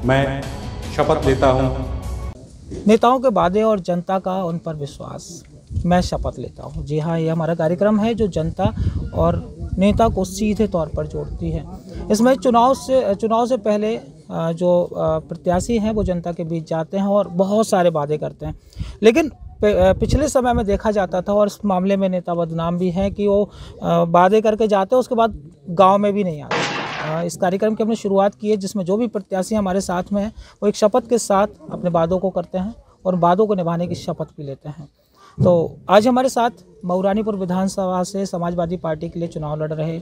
मैं शपथ लेता हूँ। नेताओं के वादे और जनता का उन पर विश्वास, मैं शपथ लेता हूँ। जी हाँ, ये हमारा कार्यक्रम है जो जनता और नेता को सीधे तौर पर जोड़ती है। इसमें चुनाव से पहले जो प्रत्याशी हैं वो जनता के बीच जाते हैं और बहुत सारे वादे करते हैं, लेकिन पिछले समय में देखा जाता था और इस मामले में नेता बदनाम भी हैं कि वो वादे करके जाते हैं, उसके बाद गांव में भी नहीं आते। इस कार्यक्रम की हमने शुरुआत की है जिसमें जो भी प्रत्याशी हमारे साथ में हैं वो एक शपथ के साथ अपने वादों को करते हैं और वादों को निभाने की शपथ भी लेते हैं। तो आज हमारे साथ मऊरानीपुर विधानसभा से समाजवादी पार्टी के लिए चुनाव लड़ रहे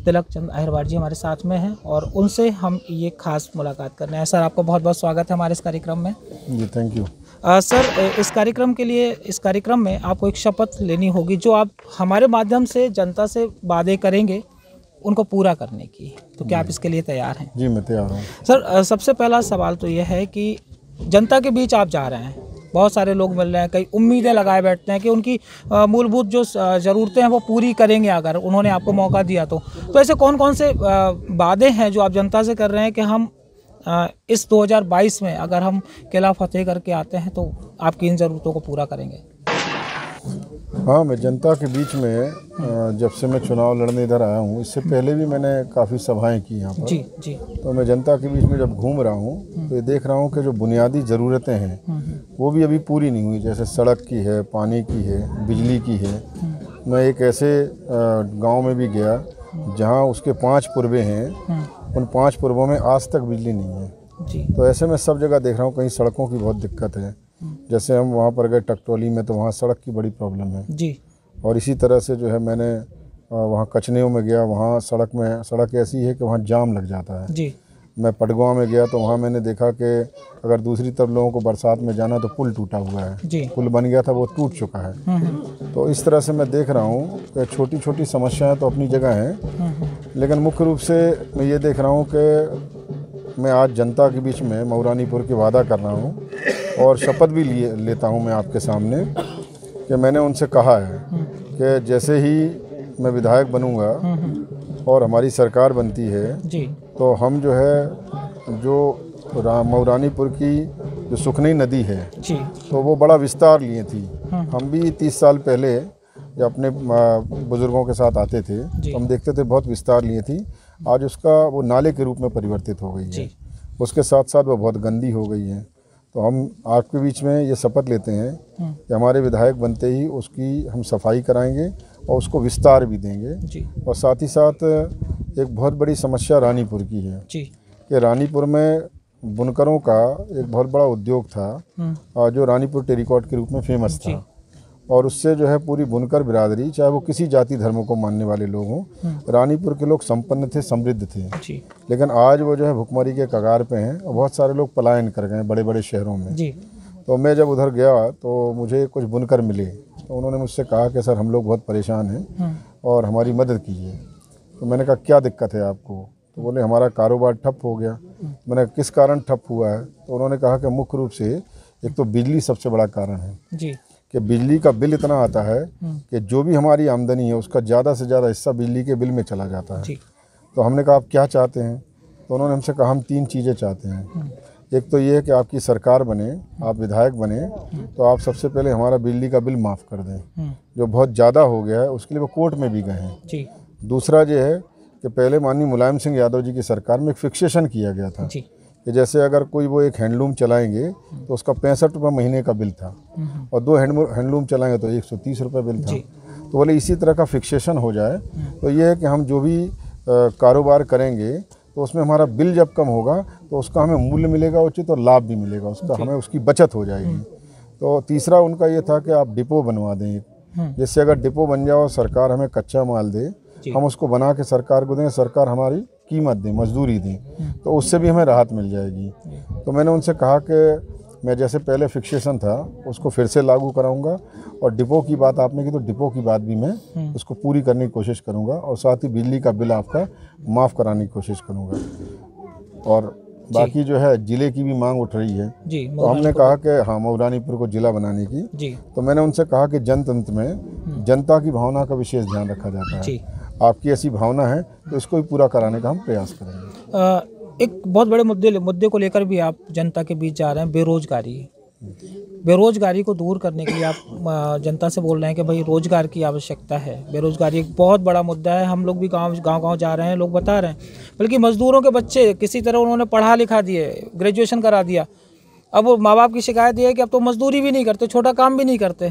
तिलक चंद अहिरवार जी हमारे साथ में हैं और उनसे हम ये खास मुलाकात कर रहे हैं। सर, आपका बहुत बहुत स्वागत है हमारे इस कार्यक्रम में। जी, थैंक यू। सर, इस कार्यक्रम में आपको एक शपथ लेनी होगी जो आप हमारे माध्यम से जनता से वादे करेंगे उनको पूरा करने की, तो क्या आप इसके लिए तैयार हैं? जी, मैं तैयार हूँ। सर, सबसे पहला सवाल तो यह है कि जनता के बीच आप जा रहे हैं, बहुत सारे लोग मिल रहे हैं, कई उम्मीदें लगाए बैठते हैं कि उनकी मूलभूत जो ज़रूरतें हैं वो पूरी करेंगे अगर उन्होंने आपको मौका दिया तो ऐसे कौन कौन से वादे हैं जो आप जनता से कर रहे हैं कि हम इस 2022 में अगर हम किला फतेह करके आते हैं तो आपकी इन ज़रूरतों को पूरा करेंगे? हाँ, मैं जनता के बीच में जब से मैं चुनाव लड़ने इधर आया हूँ, इससे पहले भी मैंने काफ़ी सभाएं की यहाँ पर। जी। तो मैं जनता के बीच में जब घूम रहा हूँ तो ये देख रहा हूँ कि जो बुनियादी ज़रूरतें हैं वो भी अभी पूरी नहीं हुई। जैसे सड़क की है, पानी की है, बिजली की है। मैं एक ऐसे गांव में भी गया जहाँ उसके 5 पूर्वे हैं, उन 5 पूर्वों में आज तक बिजली नहीं है। तो ऐसे में सब जगह देख रहा हूँ कहीं सड़कों की बहुत दिक्कत है। जैसे हम वहाँ पर गए टकटोली में तो वहाँ सड़क की बड़ी प्रॉब्लम है जी। और इसी तरह से जो है मैंने वहाँ कचनेऊ में गया, वहाँ सड़क ऐसी है कि वहाँ जाम लग जाता है जी। मैं पटगांव में गया तो वहाँ मैंने देखा कि अगर दूसरी तरफ लोगों को बरसात में जाना तो पुल टूटा हुआ है जी। पुल बन गया था वो टूट चुका है। तो इस तरह से मैं देख रहा हूँ कि छोटी छोटी समस्याएं तो अपनी जगह हैं, लेकिन मुख्य रूप से मैं ये देख रहा हूँ कि मैं आज जनता के बीच में मऊरानीपुर की वादा कर रहा हूँ और शपथ भी लेता हूँ मैं आपके सामने कि मैंने उनसे कहा है कि जैसे ही मैं विधायक बनूँगा और हमारी सरकार बनती है जी। तो हम जो है जो मऊरानीपुर की जो सुखनी नदी है जी। तो वो बड़ा विस्तार लिए थी। हम भी 30 साल पहले जब अपने बुज़ुर्गों के साथ आते थे तो हम देखते थे बहुत विस्तार लिए थी। आज उसका वो नाले के रूप में परिवर्तित हो गई है, उसके साथ साथ वो बहुत गंदी हो गई है। तो हम आपके बीच में ये शपथ लेते हैं कि हमारे विधायक बनते ही उसकी हम सफाई कराएंगे और उसको विस्तार भी देंगे। और साथ ही साथ एक बहुत बड़ी समस्या रानीपुर की है कि रानीपुर में बुनकरों का एक बहुत बड़ा उद्योग था जो रानीपुर टेरिकॉट के रूप में फेमस था और उससे जो है पूरी बुनकर बिरादरी, चाहे वो किसी जाति धर्म को मानने वाले लोग हों, रानीपुर के लोग संपन्न थे, समृद्ध थे। लेकिन आज वो जो है भुखमरी के कगार पे हैं और बहुत सारे लोग पलायन कर गए बड़े बड़े शहरों में। तो मैं जब उधर गया तो मुझे कुछ बुनकर मिले तो उन्होंने मुझसे कहा कि सर हम लोग बहुत परेशान हैं और हमारी मदद कीजिए। तो मैंने कहा क्या दिक्कत है आपको? तो बोले हमारा कारोबार ठप हो गया। मैंने किस कारण ठप हुआ है? तो उन्होंने कहा कि मुख्य रूप से एक तो बिजली सबसे बड़ा कारण है कि बिजली का बिल इतना आता है कि जो भी हमारी आमदनी है उसका ज़्यादा से ज़्यादा हिस्सा बिजली के बिल में चला जाता है। तो हमने कहा आप क्या चाहते हैं? तो उन्होंने हमसे कहा हम 3 चीज़ें चाहते हैं। एक तो ये है कि आपकी सरकार बने, आप विधायक बने तो आप सबसे पहले हमारा बिजली का बिल माफ़ कर दें, जो बहुत ज़्यादा हो गया है, उसके लिए वो कोर्ट में भी गए हैं। दूसरा ये है कि पहले माननीय मुलायम सिंह यादव जी की सरकार में एक फिक्सेशन किया गया था कि जैसे अगर कोई वो एक हैंडलूम चलाएंगे तो उसका 65 रुपये महीने का बिल था और 2 हैंडलूम चलाएंगे तो 130 रुपये बिल था। तो बोले इसी तरह का फिक्सेशन हो जाए तो ये है कि हम जो भी कारोबार करेंगे तो उसमें हमारा बिल जब कम होगा तो उसका हमें मूल्य मिलेगा उचित और लाभ भी मिलेगा, उसका हमें उसकी बचत हो जाएगी। तो तीसरा उनका ये था कि आप डिपो बनवा दें, जिससे अगर डिपो बन जाओ सरकार हमें कच्चा माल दे, हम उसको बना के सरकार को दें, सरकार हमारी कीमत दें, मजदूरी दें, तो उससे भी हमें राहत मिल जाएगी। तो मैंने उनसे कहा कि मैं जैसे पहले फिक्सेशन था उसको फिर से लागू कराऊंगा और डिपो की बात आपने की तो डिपो की बात भी मैं उसको पूरी करने की कोशिश करूंगा और साथ ही बिजली का बिल आपका माफ़ कराने की कोशिश करूंगा। और बाकी जो है ज़िले की भी मांग उठ रही है तो हमने कहा कि हाँ मऊरानीपुर को ज़िला बनाने की। तो मैंने उनसे कहा कि जनतंत्र में जनता की भावना का विशेष ध्यान रखा जाता है। आपकी ऐसी भावना है तो इसको भी पूरा कराने का हम प्रयास करेंगे। एक बहुत बड़े मुद्दे को लेकर भी आप जनता के बीच जा रहे हैं, बेरोजगारी। बेरोजगारी को दूर करने के लिए आप जनता से बोल रहे हैं कि भाई रोजगार की आवश्यकता है। बेरोजगारी एक बहुत बड़ा मुद्दा है। हम लोग भी गांव जा रहे हैं, लोग बता रहे हैं, बल्कि मजदूरों के बच्चे किसी तरह उन्होंने पढ़ा लिखा दिए, ग्रेजुएशन करा दिया, अब वो माँ बाप की शिकायत ये है कि अब तो मजदूरी भी नहीं करते, छोटा काम भी नहीं करते,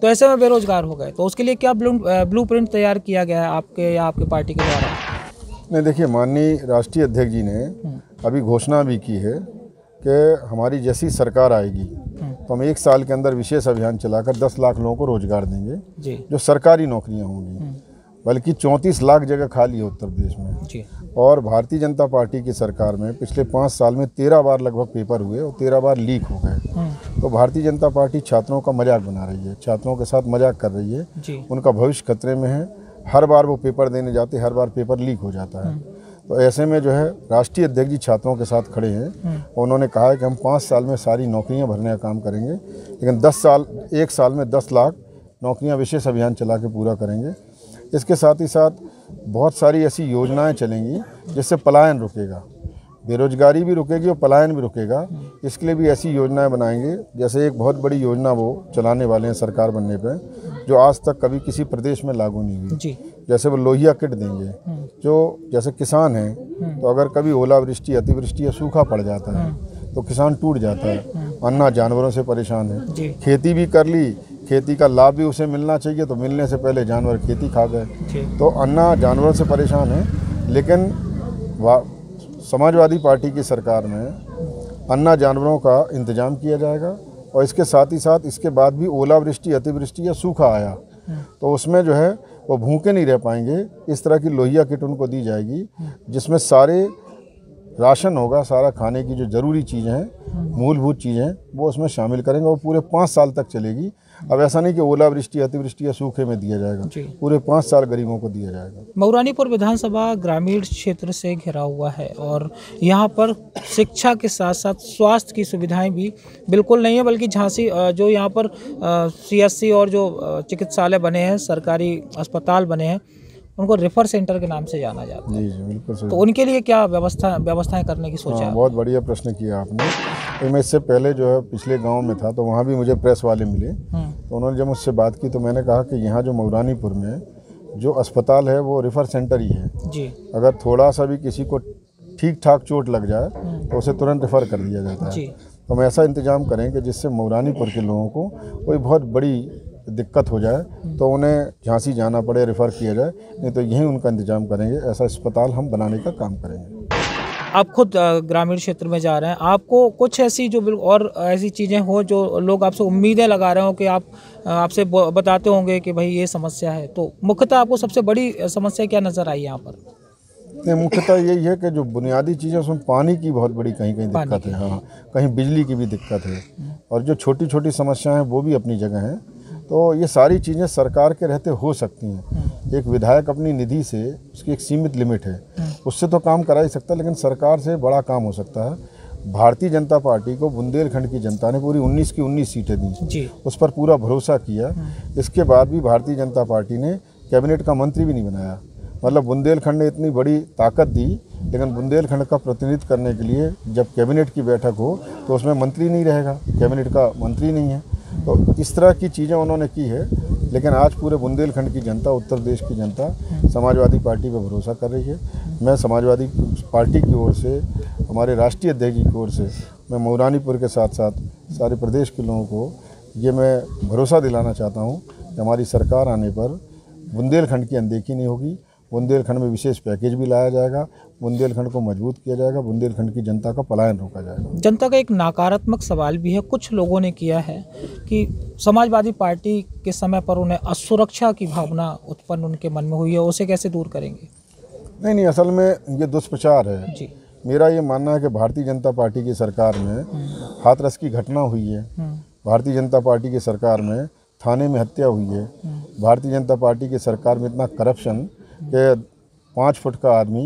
तो ऐसे में बेरोजगार हो गए। तो उसके लिए क्या ब्लूप्रिंट तैयार किया गया है आपके या आपके पार्टी के द्वारा? नहीं, देखिए, माननीय राष्ट्रीय अध्यक्ष जी ने अभी घोषणा भी की है कि हमारी जैसी सरकार आएगी तो हम 1 साल के अंदर विशेष अभियान चलाकर 10 लाख लोगों को रोजगार देंगे जी। जो सरकारी नौकरियां होंगी, बल्कि 34 लाख जगह खाली है उत्तर प्रदेश में जी। और भारतीय जनता पार्टी की सरकार में पिछले 5 साल में 13 बार लगभग पेपर हुए और 13 बार लीक हो गए। तो भारतीय जनता पार्टी छात्रों का मजाक बना रही है, छात्रों के साथ मजाक कर रही है जी। उनका भविष्य खतरे में है। हर बार वो पेपर देने जाते, हर बार पेपर लीक हो जाता है। तो ऐसे में जो है राष्ट्रीय अध्यक्ष जी छात्रों के साथ खड़े हैं। उन्होंने कहा है कि हम 5 साल में सारी नौकरियां भरने का काम करेंगे, लेकिन 1 साल में 10 लाख नौकरियां विशेष अभियान चला के पूरा करेंगे। इसके साथ ही साथ बहुत सारी ऐसी योजनाएं चलेंगी जिससे पलायन रुकेगा, बेरोजगारी भी रुकेगी और पलायन भी रुकेगा। इसके लिए भी ऐसी योजनाएं बनाएंगे, जैसे एक बहुत बड़ी योजना वो चलाने वाले हैं सरकार बनने पे, जो आज तक कभी किसी प्रदेश में लागू नहीं हुई जी। जैसे वो लोहिया किट देंगे, जो जैसे किसान हैं तो अगर कभी ओलावृष्टि, अतिवृष्टि या सूखा पड़ जाता है तो किसान टूट जाता है, अन्ना जानवरों से परेशान है। खेती भी कर ली, खेती का लाभ भी उसे मिलना चाहिए, तो मिलने से पहले जानवर खेती खा गए, तो अन्ना जानवरों से परेशान है। लेकिन समाजवादी पार्टी की सरकार में अन्ना जानवरों का इंतजाम किया जाएगा और इसके साथ ही साथ इसके बाद भी ओलावृष्टि, अतिवृष्टि या सूखा आया तो उसमें जो है वो भूखे नहीं रह पाएंगे। इस तरह की लोहिया किट उनको दी जाएगी जिसमें सारे राशन होगा, सारा खाने की जो ज़रूरी चीज़ें हैं, मूलभूत चीज़ें हैं, वो उसमें शामिल करेंगे। वो पूरे 5 साल तक चलेगी। अब ऐसा नहीं कि ओलावृष्टि, अतिवृष्टि या सूखे में दिया जाएगा, पूरे 5 साल गरीबों को दिया जाएगा। मऊरानीपुर विधानसभा ग्रामीण क्षेत्र से घिरा हुआ है और यहाँ पर शिक्षा के साथ साथ स्वास्थ्य की सुविधाएं भी बिल्कुल नहीं है, बल्कि झांसी जो यहाँ पर CSC और जो चिकित्सालय बने हैं, सरकारी अस्पताल बने हैं, उनको रेफर सेंटर के नाम से जाना जाता है। जी बिल्कुल सही। तो उनके लिए क्या व्यवस्थाएं करने की सोचा है? बहुत बढ़िया प्रश्न किया आपने। तो मैं इससे पहले जो है पिछले गांव में था, तो वहाँ भी मुझे प्रेस वाले मिले, तो उन्होंने जब मुझसे बात की तो मैंने कहा कि यहाँ जो मऊरानीपुर में जो अस्पताल है वो रेफर सेंटर ही है जी। अगर थोड़ा सा भी किसी को ठीक ठाक चोट लग जाए तो उसे तुरंत रेफर कर दिया जाता है। तो हम ऐसा इंतजाम करें कि जिससे मऊरानीपुर के लोगों को कोई बहुत बड़ी दिक्कत हो जाए तो उन्हें झांसी जाना पड़े, रेफ़र किया जाए, नहीं तो यहीं उनका इंतजाम करेंगे। ऐसा अस्पताल हम बनाने का काम करेंगे। आप खुद ग्रामीण क्षेत्र में जा रहे हैं, आपको कुछ ऐसी जो और ऐसी चीज़ें हो जो लोग आपसे उम्मीदें लगा रहे हो कि आपसे बताते होंगे कि भाई ये समस्या है, तो मुख्यतः आपको सबसे बड़ी समस्या क्या नज़र आई यहाँ पर? नहीं, मुख्यतः यही है कि जो बुनियादी चीज़ें उसमें पानी की बहुत बड़ी कहीं कहीं दिक्कत है, हाँ, कहीं बिजली की भी दिक्कत है, और जो छोटी छोटी समस्याएं हैं वो भी अपनी जगह हैं। तो ये सारी चीज़ें सरकार के रहते हो सकती हैं। एक विधायक अपनी निधि से, उसकी एक सीमित लिमिट है, उससे तो काम करा ही सकता है, लेकिन सरकार से बड़ा काम हो सकता है। भारतीय जनता पार्टी को बुंदेलखंड की जनता ने पूरी 19 की 19 सीटें दी, उस पर पूरा भरोसा किया। इसके बाद भी भारतीय जनता पार्टी ने कैबिनेट का मंत्री भी नहीं बनाया। मतलब बुंदेलखंड ने इतनी बड़ी ताकत दी, लेकिन बुंदेलखंड का प्रतिनिधित्व करने के लिए जब कैबिनेट की बैठक हो तो उसमें मंत्री नहीं रहेगा, कैबिनेट का मंत्री नहीं है। तो इस तरह की चीज़ें उन्होंने की है, लेकिन आज पूरे बुंदेलखंड की जनता, उत्तर प्रदेश की जनता समाजवादी पार्टी पर भरोसा कर रही है। मैं समाजवादी पार्टी की ओर से, हमारे राष्ट्रीय अध्यक्ष जी की ओर से, मैं मऊरानीपुर के साथ साथ सारे प्रदेश के लोगों को ये मैं भरोसा दिलाना चाहता हूँ कि हमारी सरकार आने पर बुंदेलखंड की अनदेखी नहीं होगी। बुंदेलखंड में विशेष पैकेज भी लाया जाएगा, बुंदेलखंड को मजबूत किया जाएगा, बुंदेलखंड की जनता का पलायन रोका जाएगा। जनता का एक नकारात्मक सवाल भी है, कुछ लोगों ने किया है कि समाजवादी पार्टी के समय पर उन्हें असुरक्षा की भावना उत्पन्न उनके मन में हुई है, उसे कैसे दूर करेंगे? नहीं, असल में ये दुष्प्रचार है जी। मेरा ये मानना है कि भारतीय जनता पार्टी की सरकार में हाथरस की घटना हुई है, भारतीय जनता पार्टी की सरकार में थाने में हत्या हुई है, भारतीय जनता पार्टी की सरकार में इतना करप्शन कि 5 फुट का आदमी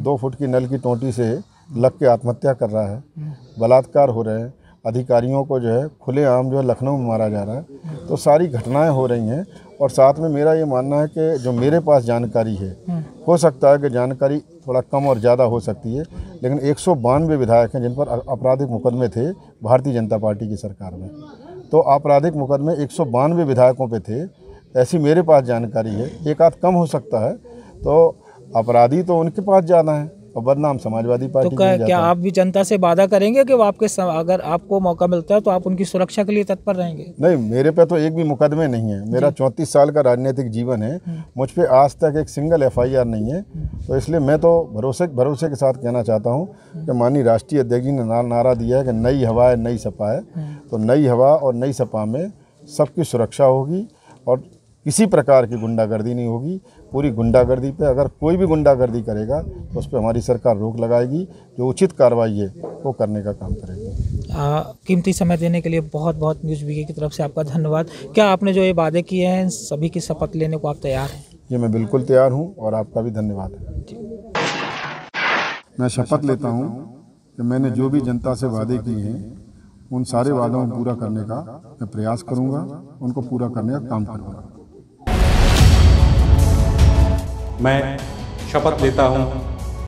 2 फुट की नल की टोंटी से लग के आत्महत्या कर रहा है, बलात्कार हो रहे हैं, अधिकारियों को जो है खुलेआम जो है लखनऊ में मारा जा रहा है। तो सारी घटनाएं हो रही हैं, और साथ में मेरा ये मानना है कि जो मेरे पास जानकारी है हो सकता है कि जानकारी थोड़ा कम और ज़्यादा हो सकती है, लेकिन 192 विधायक हैं जिन पर आपराधिक मुकदमे थे भारतीय जनता पार्टी की सरकार में। तो आपराधिक मुकदमे 192 विधायकों पे थे, ऐसी मेरे पास जानकारी है। एक आध कम हो सकता है, तो अपराधी तो उनके पास ज़्यादा है और बदनाम समाजवादी पार्टी तो की क्या आप भी जनता से वादा करेंगे कि वो अगर आपको मौका मिलता है तो आप उनकी सुरक्षा के लिए तत्पर रहेंगे? नहीं, मेरे पे तो एक भी मुकदमे नहीं है। मेरा 34 साल का राजनीतिक जीवन है, मुझ पे आज तक एक सिंगल FIR नहीं है। तो इसलिए मैं तो भरोसे के साथ कहना चाहता हूँ कि माननीय राष्ट्रीय अध्यक्ष जी ने नारा दिया है कि नई हवा है नई सपा है। तो नई हवा और नई सपा में सबकी सुरक्षा होगी और किसी प्रकार की गुंडागर्दी नहीं होगी। पूरी गुंडागर्दी पे अगर कोई भी गुंडागर्दी करेगा तो उस पर हमारी सरकार रोक लगाएगी। जो उचित कार्रवाई है वो करने का काम करेगी। कीमती समय देने के लिए बहुत बहुत न्यूज़ वीके की तरफ से आपका धन्यवाद। क्या आपने जो ये वादे किए हैं सभी की शपथ लेने को आप तैयार हैं? ये मैं बिल्कुल तैयार हूँ और आपका भी धन्यवाद है। मैं शपथ लेता हूँ कि मैंने जो भी जनता से वादे किए हैं उन सारे वादों को पूरा करने का मैं प्रयास करूँगा, उनको पूरा करने का काम करूँगा। मैं शपथ लेता हूँ